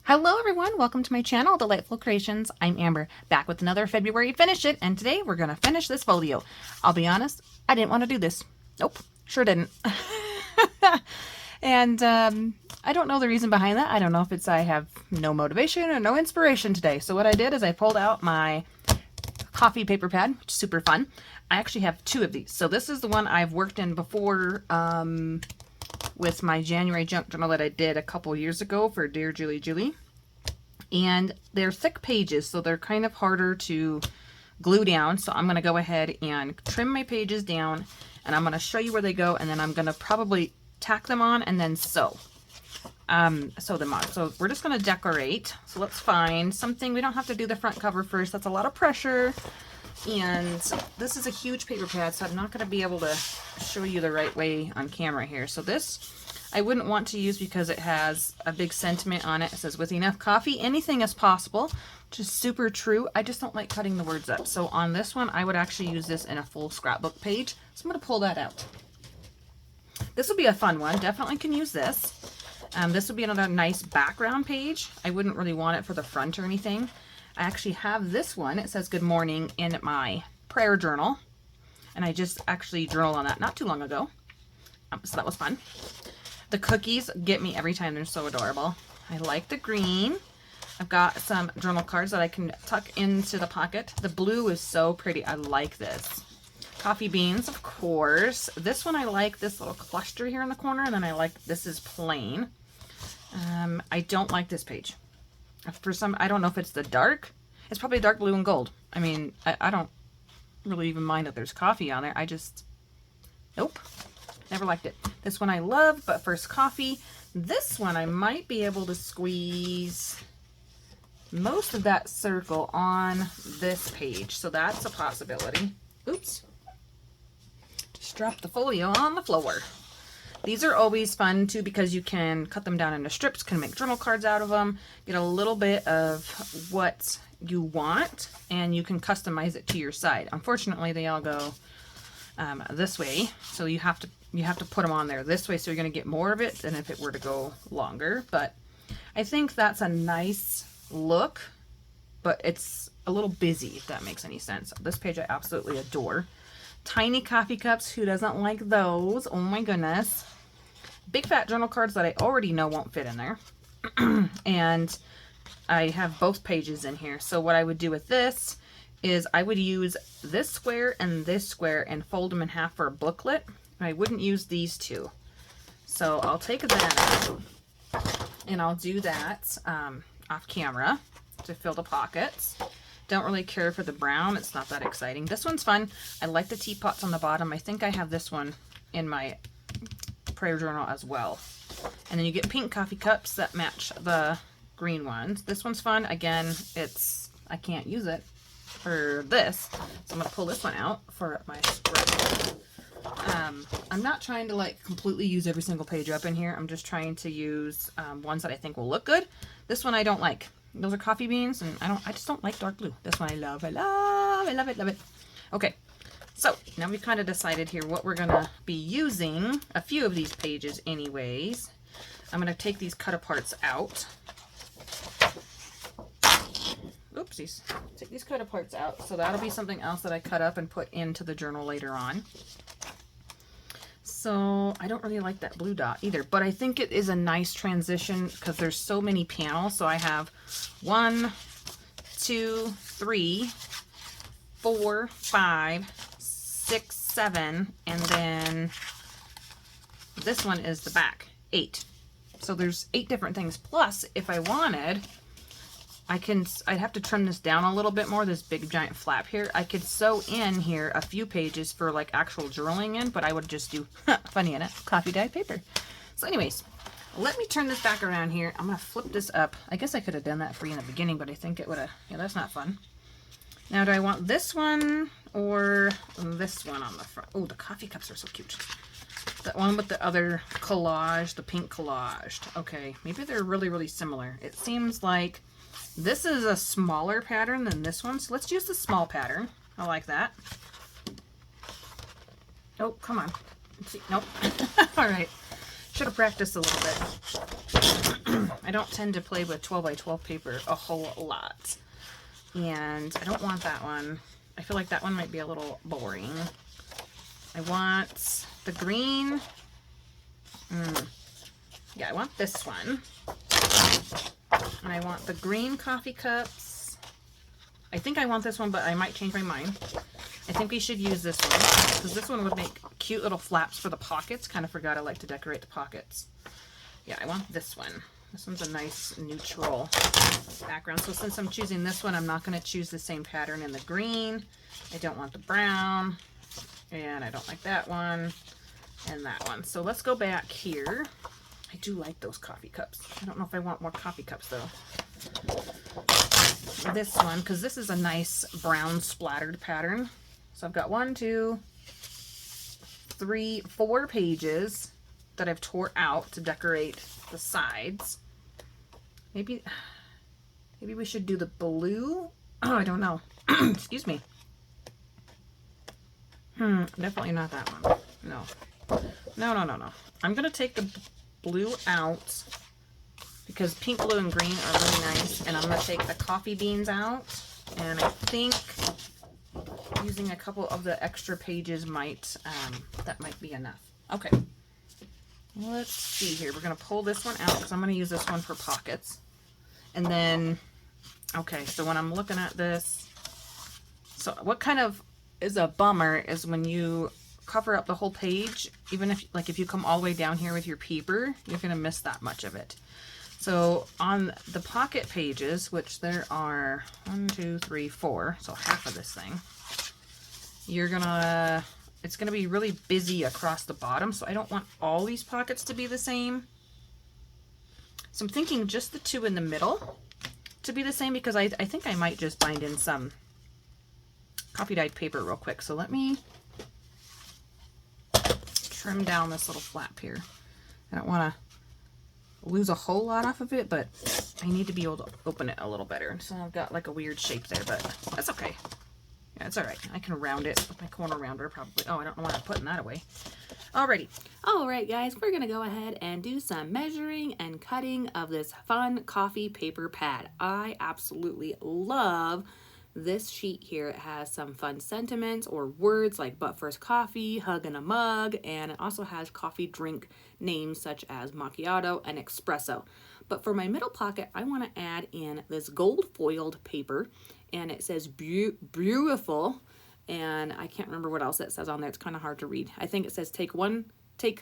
Hello everyone, welcome to my channel, Delightful Creations. I'm Amber, back with another February Finish It, and today we're going to finish this folio. I'll be honest, I didn't want to do this. Nope, sure didn't. And I don't know the reason behind that. I don't know if it's I have no motivation or no inspiration today. So what I did is I pulled out my coffee paper pad, which is super fun. I actually have two of these. So this is the one I've worked in before, with my January junk journal that I did a couple years ago for Dear Julie Julie. And they're thick pages, so they're kind of harder to glue down. So I'm going to go ahead and trim my pages down, and I'm going to show you where they go, and then I'm going to probably tack them on and then sew them on. So we're just going to decorate. So let's find something. We don't have to do the front cover first. That's a lot of pressure. And this is a huge paper pad, so I'm not going to be able to show you the right way on camera here. So this I wouldn't want to use because it has a big sentiment on it. It says, with enough coffee, anything is possible, which is super true. I just don't like cutting the words up. So on this one, I would actually use this in a full scrapbook page. So I'm going to pull that out. This will be a fun one. Definitely can use this. This would be another nice background page. I wouldn't really want it for the front or anything. I actually have this one. It says good morning in my prayer journal. And I just actually journaled on that not too long ago. So that was fun. The cookies get me every time. They're so adorable. I like the green. I've got some journal cards that I can tuck into the pocket. The blue is so pretty. I like this. Coffee beans, of course. This one I like this little cluster here in the corner. And then I like this is plain. I don't like this page. For some, I don't know if it's the dark. It's probably dark blue and gold. I mean, I don't really even mind that there's coffee on there. I just, nope. Never liked it. This one I love, but first coffee. This one I might be able to squeeze most of that circle on this page. So that's a possibility. Oops. Just dropped the folio on the floor. These are always fun too because you can cut them down into strips, can make journal cards out of them, get a little bit of what you want, and you can customize it to your side. Unfortunately, they all go this way, so you have to put them on there this way, so you're going to get more of it than if it were to go longer. But I think that's a nice look, but it's a little busy, if that makes any sense. This page I absolutely adore. Tiny coffee cups, who doesn't like those? Oh my goodness. Big fat journal cards that I already know won't fit in there. And I have both pages in here. So what I would do with this is I would use this square and fold them in half for a booklet. I wouldn't use these two. So I'll take that out and I'll do that off camera to fill the pockets. Don't really care for the brown. It's not that exciting. This one's fun. I like the teapots on the bottom. I think I have this one in my prayer journal as well. And then you get pink coffee cups that match the green ones. This one's fun. Again, I can't use it for this. So I'm going to pull this one out for my spread. I'm not trying to like completely use every single page up in here. I'm just trying to use ones that I think will look good. This one I don't like. Those are coffee beans, and I just don't like dark blue. This one I love. I love it. Okay, so now we've kind of decided here what we're gonna be using. A few of these pages anyways. I'm gonna take these cut aparts out. Oopsies. Take these cut aparts out. So that'll be something else that I cut up and put into the journal later on. So I don't really like that blue dot either, but I think it is a nice transition because there's so many panels. So I have 1, 2, 3, 4, 5, 6, 7, and then this one is the back, 8. So there's 8 different things. Plus, if I wanted, I'd have to trim this down a little bit more, this big giant flap here. I could sew in here a few pages for like actual journaling in, but I would just do, funny enough, coffee dyed paper. So anyways, let me turn this back around here. I'm going to flip this up. I guess I could have done that for you in the beginning, but I think it would have, yeah, that's not fun. Now, do I want this one or this one on the front? Oh, the coffee cups are so cute. That one with the other collage, the pink collaged. Okay, maybe they're really, really similar. It seems like this is a smaller pattern than this one, so let's use the small pattern. I like that. Oh, come on. Let's see. Nope. All right. Should have practiced a little bit. I don't tend to play with 12 by 12 paper a whole lot. And I don't want that one. I feel like that one might be a little boring. I want the green. Yeah, I want this one. And I want the green coffee cups. I think I want this one, but I might change my mind. I think we should use this one because this one would make cute little flaps for the pockets. Kind of forgot I like to decorate the pockets. Yeah, I want this one. This one's a nice neutral background. So since I'm choosing this one, I'm not going to choose the same pattern in the green. I don't want the brown. And I don't like that one. And that one. So let's go back here. I do like those coffee cups. I don't know if I want more coffee cups though. This one, because this is a nice brown splattered pattern. So I've got 1, 2, 3, 4 pages that I've tore out to decorate the sides. Maybe we should do the blue. Oh, I don't know. Excuse me. Definitely not that one. No. No. I'm gonna take the blue out because pink, blue, and green are really nice, and I'm gonna take the coffee beans out, and I think using a couple of the extra pages might that might be enough. Okay, let's see here. We're gonna pull this one out because I'm gonna use this one for pockets. And then, okay, so when I'm looking at this, so what kind of is a bummer is when you cover up the whole page, even if you come all the way down here with your paper, you're gonna miss that much of it. So on the pocket pages, which there are 1, 2, 3, 4, so half of this thing, it's gonna be really busy across the bottom, so I don't want all these pockets to be the same. So I'm thinking just the 2 in the middle to be the same, because I think I might just bind in some coffee dyed paper real quick. So let me trim down this little flap here. I don't want to lose a whole lot off of it, but I need to be able to open it a little better. So I've got like a weird shape there, but that's okay. Yeah, it's all right. I can round it with my corner rounder probably. Oh, I don't know why I'm putting that away. Alrighty. All right, guys, we're going to go ahead and do some measuring and cutting of this fun coffee paper pad. I absolutely love this sheet here. It has some fun sentiments or words like but first coffee, hug in a mug, and it also has coffee drink names such as macchiato and espresso. But for my middle pocket, I want to add in this gold foiled paper, and it says beautiful, and I can't remember what else it says on there. It's kind of hard to read. I think it says take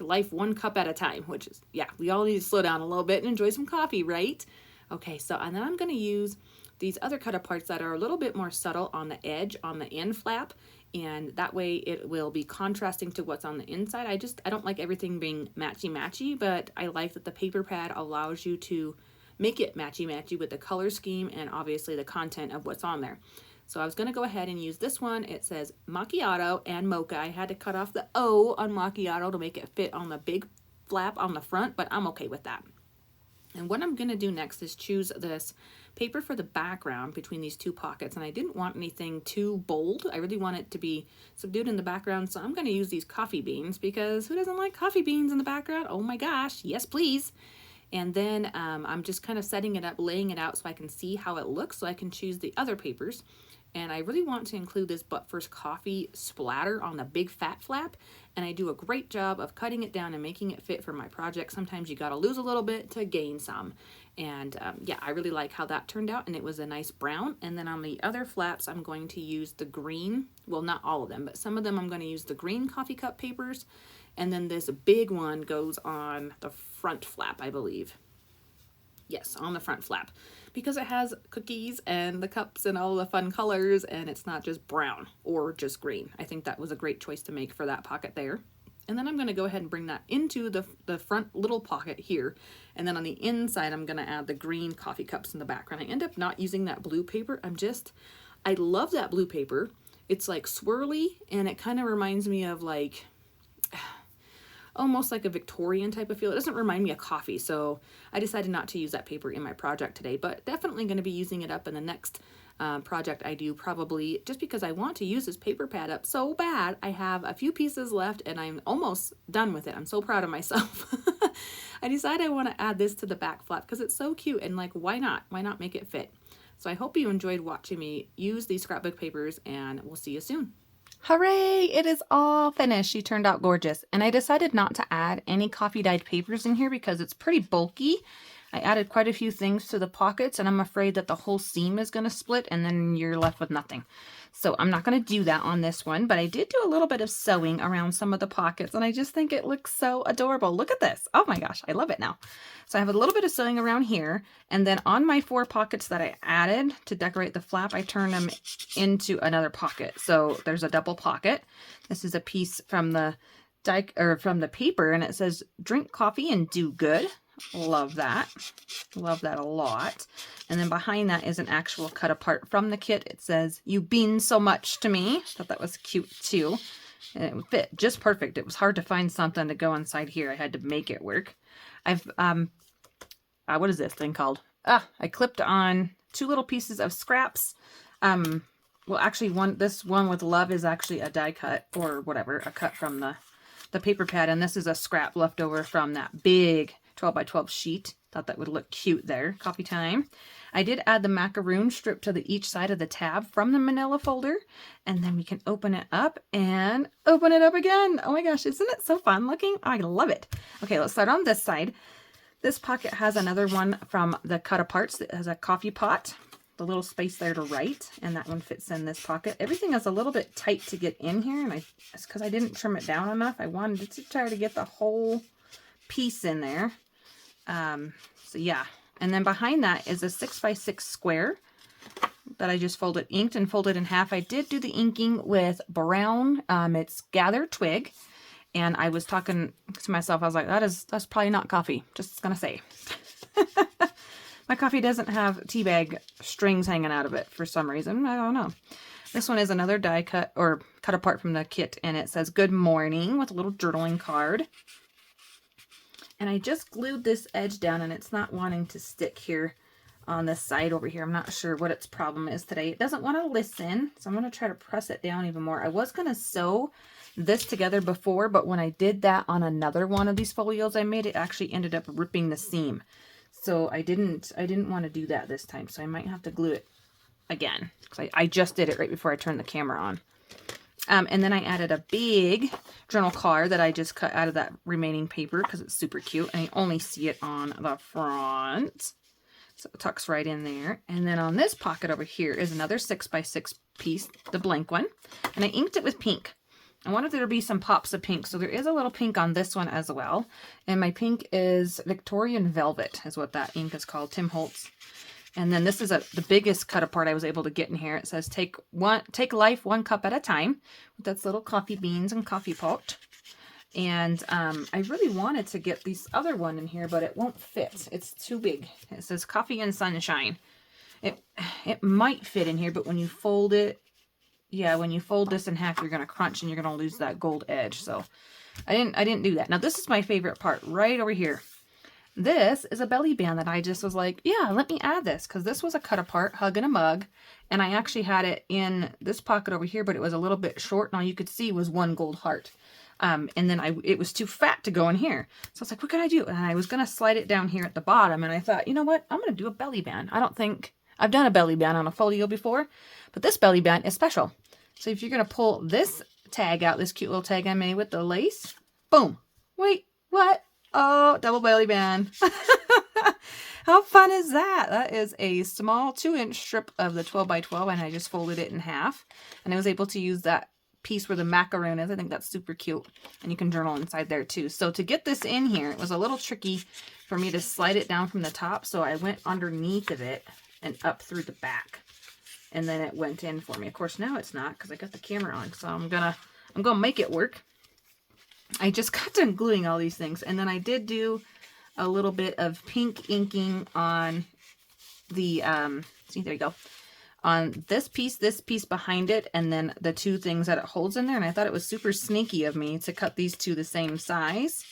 life 1 cup at a time, which is, yeah, we all need to slow down a little bit and enjoy some coffee, right? Okay, so and then I'm going to use these other cut aparts that are a little bit more subtle on the edge, on the end flap, and that way it will be contrasting to what's on the inside. I don't like everything being matchy-matchy, but I like that the paper pad allows you to make it matchy-matchy with the color scheme and obviously the content of what's on there. So I was going to go ahead and use this one. It says macchiato and mocha. I had to cut off the O on macchiato to make it fit on the big flap on the front, but I'm okay with that. And what I'm going to do next is choose this paper for the background between these 2 pockets, and I didn't want anything too bold. I really want it to be subdued in the background, so I'm going to use these coffee beans, because who doesn't like coffee beans in the background? Oh my gosh, yes please. And then I'm just kind of setting it up, laying it out so I can see how it looks, so I can choose the other papers. And I really want to include this but first coffee splatter on the big fat flap, and I do a great job of cutting it down and making it fit for my project. Sometimes you got to lose a little bit to gain some, and yeah, I really like how that turned out, and it was a nice brown. And then on the other flaps, I'm going to use the green, well, not all of them, but some of them I'm going to use the green coffee cup papers, and then this big one goes on the front flap, I believe. Yes, on the front flap, because it has cookies and the cups and all the fun colors, and it's not just brown or just green. I think that was a great choice to make for that pocket there. And then I'm going to go ahead and bring that into the front little pocket here. And then on the inside, I'm going to add the green coffee cups in the background. I end up not using that blue paper. I love that blue paper. It's like swirly, and it kind of reminds me of like almost like a Victorian type of feel. It doesn't remind me of coffee, so I decided not to use that paper in my project today, but definitely going to be using it up in the next project I do, probably just because I want to use this paper pad up so bad. I have a few pieces left and I'm almost done with it. I'm so proud of myself. I decided I want to add this to the back flap because it's so cute, and like, why not? Why not make it fit? So I hope you enjoyed watching me use these scrapbook papers, and we'll see you soon. Hooray! It is all finished. She turned out gorgeous. And I decided not to add any coffee dyed papers in here because it's pretty bulky. I added quite a few things to the pockets, and I'm afraid that the whole seam is going to split and then you're left with nothing. So I'm not going to do that on this one, but I did do a little bit of sewing around some of the pockets, and I just think it looks so adorable. Look at this. Oh my gosh, I love it now. So I have a little bit of sewing around here, and then on my 4 pockets that I added to decorate the flap, I turned them into another pocket. So there's a double pocket. This is a piece from the paper, and it says drink coffee and do good. Love that. Love that a lot. And then behind that is an actual cut apart from the kit. It says, "You mean so much to me." Thought that was cute too. And it fit just perfect. It was hard to find something to go inside here. I had to make it work. I've, what is this thing called? I clipped on 2 little pieces of scraps. Well, actually this one with love is actually a die cut or whatever, a cut from the paper pad. And this is a scrap left over from that big 12 by 12 sheet. Thought that would look cute there. Coffee time. I did add the macaroon strip to each side of the tab from the manila folder. And then we can open it up and open it up again. Oh my gosh, isn't it so fun looking? I love it. Okay, let's start on this side. This pocket has another one from the cut aparts that has a coffee pot. The little space there to write, and that one fits in this pocket. Everything is a little bit tight to get in here, and it's because I didn't trim it down enough. I wanted to try to get the whole piece in there. So yeah, and then behind that is a 6x6 square that I just inked and folded in half. I did do the inking with brown. It's Gather Twig, and I was talking to myself. I was like, that's probably not coffee. Just gonna say. My coffee doesn't have tea bag strings hanging out of it for some reason. I don't know. This one is another die cut or cut apart from the kit, and it says good morning with a little journaling card. And I just glued this edge down, and it's not wanting to stick here on this side over here. I'm not sure what its problem is today. It doesn't want to listen, so I'm going to try to press it down even more. I was going to sew this together before, but when I did that on another one of these folios I made, it actually ended up ripping the seam. So I didn't want to do that this time, so I might have to glue it again. Because I just did it right before I turned the camera on. And then I added a big journal card that I just cut out of that remaining paper because it's super cute. And you only see it on the front. So it tucks right in there. And then on this pocket over here is another 6x6 piece, the blank one. And I inked it with pink. I wanted there to be some pops of pink, so there is a little pink on this one as well. And my pink is Victorian Velvet, is what that ink is called, Tim Holtz. And then this is the biggest cut apart I was able to get in here. It says, take life 1 cup at a time, with that's little coffee beans and coffee pot. And I really wanted to get this other one in here, but it won't fit. It's too big. It says coffee and sunshine. It might fit in here, but when you fold it, yeah, when you fold this in half, you're going to crunch and you're going to lose that gold edge. So I didn't do that. Now, this is my favorite part right over here. This is a belly band that I just was like, yeah, let me add this, because this was a cut apart hug and a mug. And I actually had it in this pocket over here, but it was a little bit short. And all you could see was 1 gold heart. And then it was too fat to go in here. So I was like, what can I do? And I was going to slide it down here at the bottom. And I thought, you know what? I'm going to do a belly band. I don't think I've done a belly band on a folio before, but this belly band is special. So if you're going to pull this tag out, this cute little tag I made with the lace, boom. Wait, what? Oh, double belly band. How fun is that? That is a small 2-inch strip of the 12 by 12, and I just folded it in half. And I was able to use that piece where the macaroon is. I think that's super cute. And you can journal inside there too. So to get this in here, it was a little tricky for me to slide it down from the top. So I went underneath of it and up through the back. And then it went in for me. Of course, now it's not because I got the camera on. So I'm gonna make it work. I just got done gluing all these things. And then I did do a little bit of pink inking on the, see, there you go. On this piece behind it, and then the 2 things that it holds in there. And I thought it was super sneaky of me to cut these 2 the same size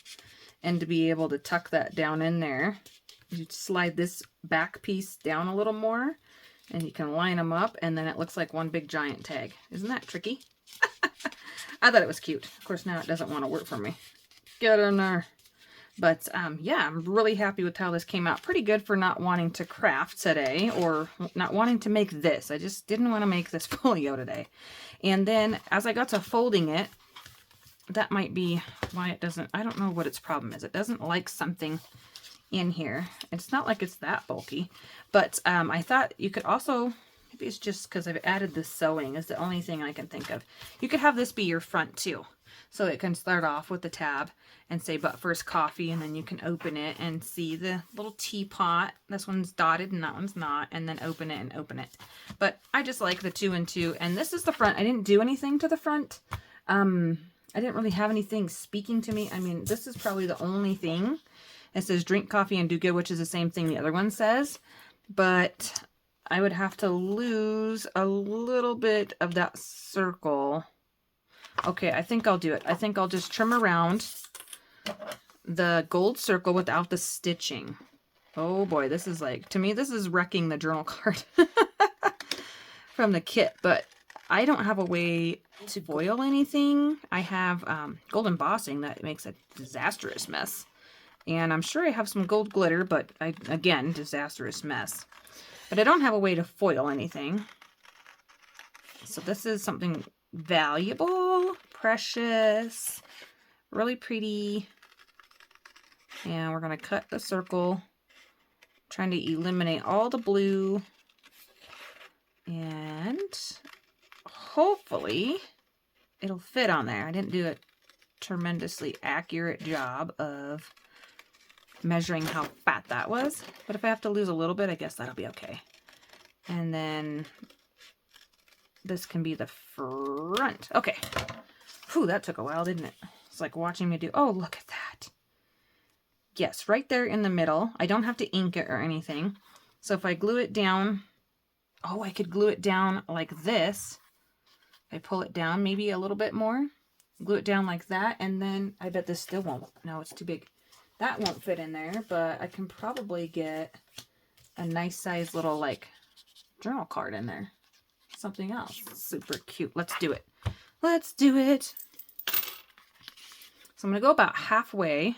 and to be able to tuck that down in there. You slide this back piece down a little more, and you can line them up, and then it looks like one big giant tag. Isn't that tricky? I thought it was cute. Of course, now it doesn't want to work for me. Get in there. But yeah, I'm really happy with how this came out. Pretty good for not wanting to craft today or not wanting to make this. I just didn't want to make this folio today. And then as I got to folding it, that might be why it doesn't, I don't know what its problem is. It doesn't like something in here. It's not like it's that bulky, but I thought you could also, maybe it's just because I've added this sewing is the only thing I can think of. You could have this be your front too. So it can start off with the tab and say, but first coffee, and then you can open it and see the little teapot. This one's dotted and that one's not, and then open it and open it. But I just like the 2 and 2, and this is the front. I didn't do anything to the front. I didn't really have anything speaking to me. I mean, this is probably the only thing. It says drink coffee and do good, which is the same thing the other one says, but I would have to lose a little bit of that circle. Okay, I think I'll do it. I think I'll just trim around the gold circle without the stitching. Oh boy, this is like, to me, this is wrecking the journal card from the kit, but I don't have a way to foil anything. I have gold embossing that makes a disastrous mess. And I'm sure I have some gold glitter, but again, disastrous mess. But I don't have a way to foil anything. So this is something valuable, precious, really pretty. And we're going to cut the circle, trying to eliminate all the blue. And hopefully it'll fit on there. I didn't do a tremendously accurate job of measuring how fat that was, but if I have to lose a little bit, I guess that'll be okay. And then this can be the front. Okay. Whew, that took a while, didn't it? It's like watching me do, oh, look at that. Yes, right there in the middle. I don't have to ink it or anything. So if I glue it down, oh, I could glue it down like this. I pull it down maybe a little bit more, glue it down like that, and then I bet this still won't. No, it's too big. That won't fit in there, but I can probably get a nice size little like journal card in there. Something else super cute. Let's do it. Let's do it. So I'm going to go about halfway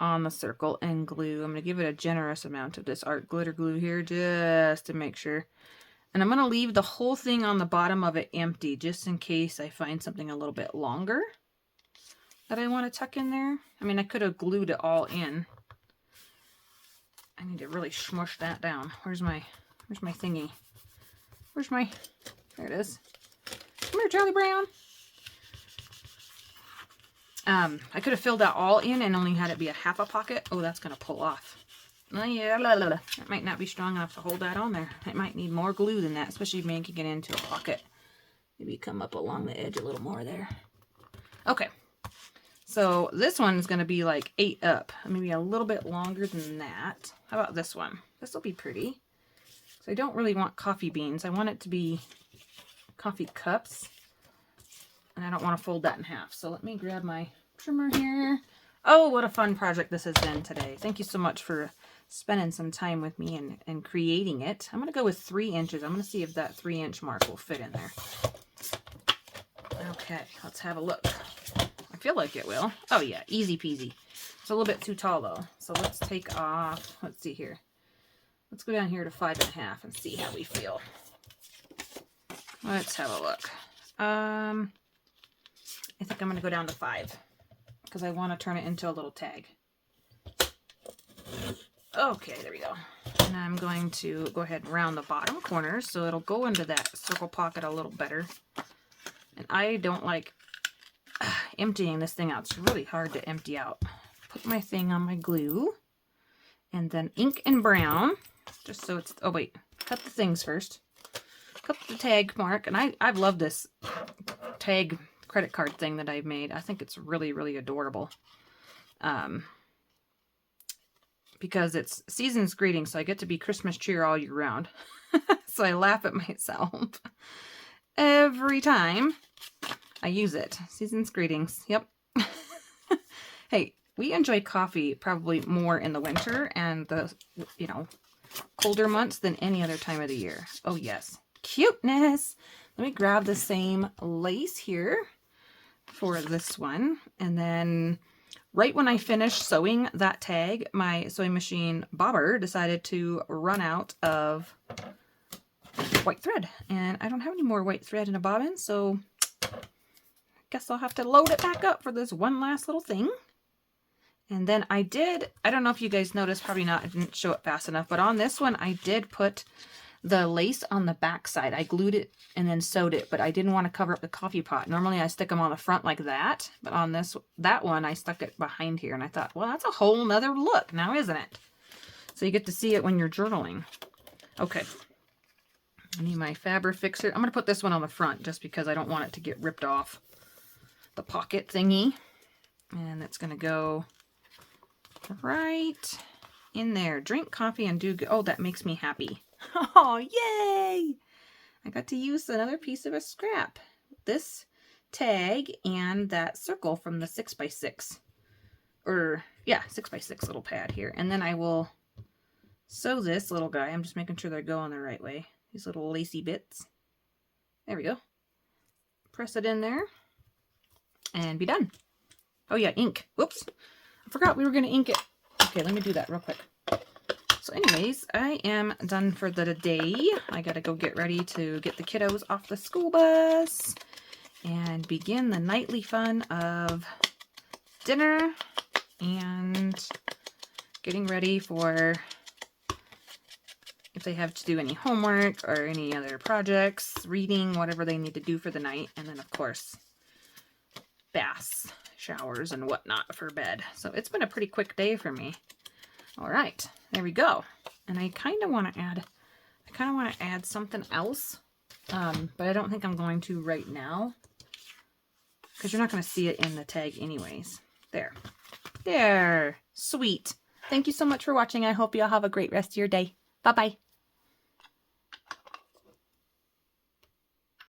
on the circle and glue. I'm going to give it a generous amount of this art glitter glue here just to make sure. And I'm going to leave the whole thing on the bottom of it empty just in case I find something a little bit longer that I want to tuck in there. I mean, I could have glued it all in. I need to really smush that down. Where's my thingy? There it is. Come here, Charlie Brown. I could have filled that all in and only had it be a half a pocket. Oh, that's going to pull off. Oh, yeah, that might not be strong enough to hold that on there. It might need more glue than that, especially making it into a pocket. Maybe come up along the edge a little more there. Okay. So this one is going to be like 8 up, maybe a little bit longer than that. How about this one? This will be pretty. So I don't really want coffee beans. I want it to be coffee cups. And I don't want to fold that in half. So let me grab my trimmer here. Oh, what a fun project this has been today. Thank you so much for spending some time with me and creating it. I'm going to go with 3 inches. I'm going to see if that 3-inch mark will fit in there. Okay, let's have a look. I feel like it will. Oh yeah, easy peasy. It's a little bit too tall though. So let's take off, let's see here. Let's go down here to 5.5 and see how we feel. Let's have a look. I think I'm going to go down to 5 because I want to turn it into a little tag. Okay, there we go. And I'm going to go ahead and round the bottom corner so it'll go into that circle pocket a little better. And I don't like emptying this thing out. It's really hard to empty out. Put my thing on my glue and then ink and brown just so it's, oh wait, cut the things first. Cut the tag mark, and I've loved this tag credit card thing that I've made. I think it's really, really adorable. Because it's season's greeting, so I get to be Christmas cheer all year round. So I laugh at myself every time I use it. Season's greetings. Yep. Hey, we enjoy coffee probably more in the winter and the, you know, colder months than any other time of the year. Oh, yes. Cuteness. Let me grab the same lace here for this one. And then right when I finished sewing that tag, my sewing machine bobber decided to run out of white thread. And I don't have any more white thread in a bobbin, so I guess I'll have to load it back up for this one last little thing. And then I don't know if you guys noticed, probably not, I didn't show it fast enough, but on this one I did put the lace on the back side. I glued it and then sewed it, but I didn't want to cover up the coffee pot. Normally I stick them on the front like that, but on that one I stuck it behind here, and I thought, well, that's a whole nother look now, isn't it? So you get to see it when you're journaling. Okay. I need my fabric fixer. I'm going to put this one on the front just because I don't want it to get ripped off the pocket thingy. And that's going to go right in there. Drink coffee and do good. Oh, that makes me happy. Oh, yay! I got to use another piece of a scrap. This tag and that circle from the 6x6. Or, yeah, 6x6 little pad here. And then I will sew this little guy. I'm just making sure they're going the right way. These little lacy bits. There we go. Press it in there. And be done. Oh yeah, ink. Whoops. I forgot we were going to ink it. Okay, let me do that real quick. So anyways, I am done for the day. I got to go get ready to get the kiddos off the school bus and begin the nightly fun of dinner and getting ready for if they have to do any homework or any other projects, reading, whatever they need to do for the night. And then, of course, baths, showers, and whatnot for bed. So it's been a pretty quick day for me. All right, there we go. And I kind of want to add something else, but I don't think I'm going to right now because you're not going to see it in the tag anyways. There, sweet. Thank you so much for watching. I hope you all have a great rest of your day. Bye-bye.